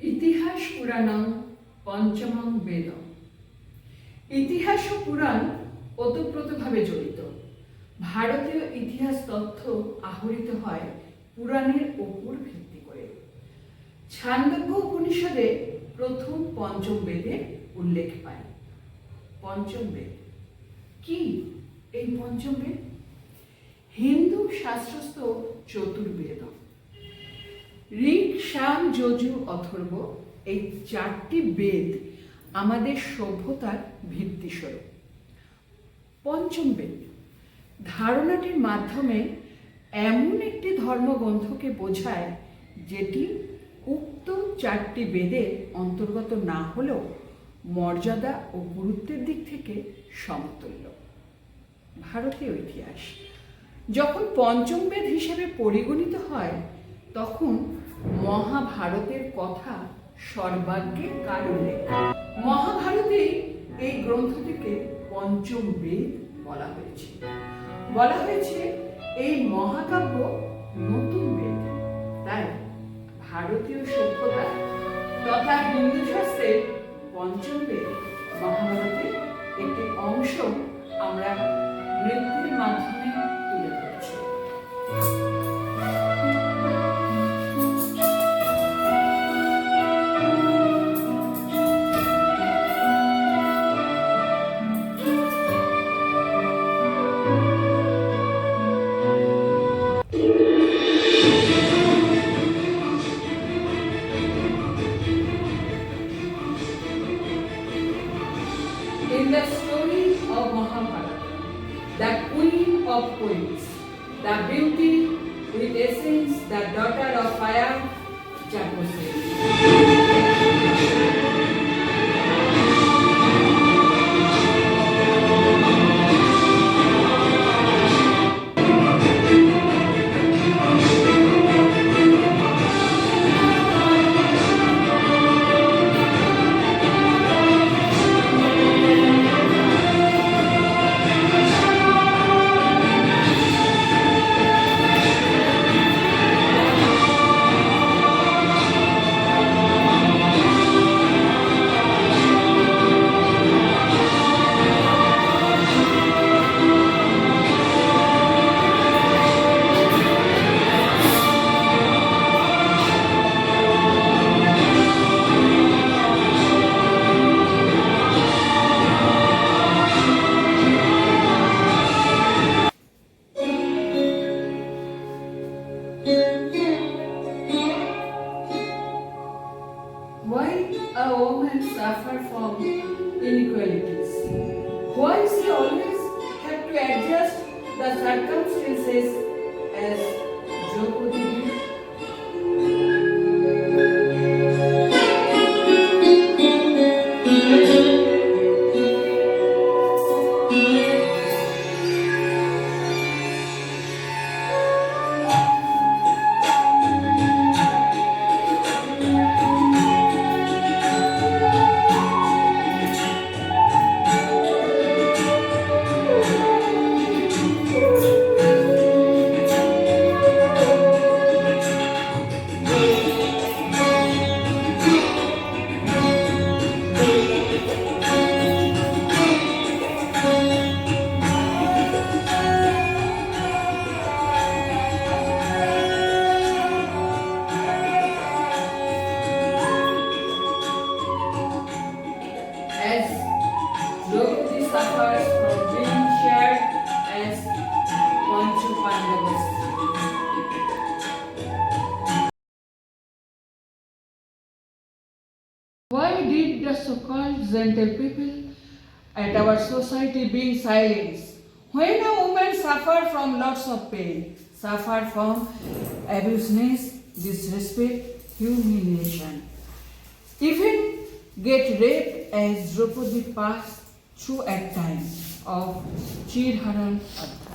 ইতিহাস পুরাণং পঞ্চমং বেদম। ইতিহাস ও পুরাণ ওতপ্রোতভাবে জড়িত। ভারতীয় ইতিহাস তথ্য আহরিত হয় পুরাণের ওপর ভিত্তি করে। ছান্দোগ্য উপনিষদে প্রথম পঞ্চম বেদের উল্লেখ পায়। পঞ্চম বেদ কি? এই পঞ্চম বেদ হিন্দু শাস্ত্রস্থ চতুর্বেদ। ঋক, সাম, যজু, অথর্ব এই চারটি বেদ আমাদের সভ্যতার ভিত্তিস্বরূপ। পঞ্চম বেদ ধারণাটির মাধ্যমে এমন একটি ধর্মগ্রন্থকে বোঝায় যেটি উক্ত চারটি বেদের অন্তর্গত না হলেও মর্যাদা ও গুরুত্বের দিক থেকে সমতুল্য। ভারতীয় ইতিহাস যখন পঞ্চম বেদ হিসেবে পরিগণিত হয় তখন মহাভারতের কথা সর্বাগ্রে কার উল্লেখ? মহাভারতে এই গ্রন্থটিকে পঞ্চম বেদ বলা হয়েছে। বলা হয়েছে এই মহাকাব্য নতুন বেদ। তাই ভারতীয় সভ্যতা তথা হিন্দু শাস্ত্রের পঞ্চম বেদ মহাভারতের একটি অংশ আমরা নৃত্যের মাধ্যমে তুলে ধরেছি। In the story of Mahabharata, the queen of queens, the beauty with essence, the daughter of fire, Jagosari. Why a woman suffer from inequalities? Why she always have to adjust the circumstances as Draupadi did? As Draupadi suffers from being shared as Panchu Pandavas. Why did the so-called gentle people at our society being silenced? When a woman suffer from lots of pain, suffer from abuseness, disrespect, humiliation, even get raped as Draupadi passed through a time of Chirharan Adha.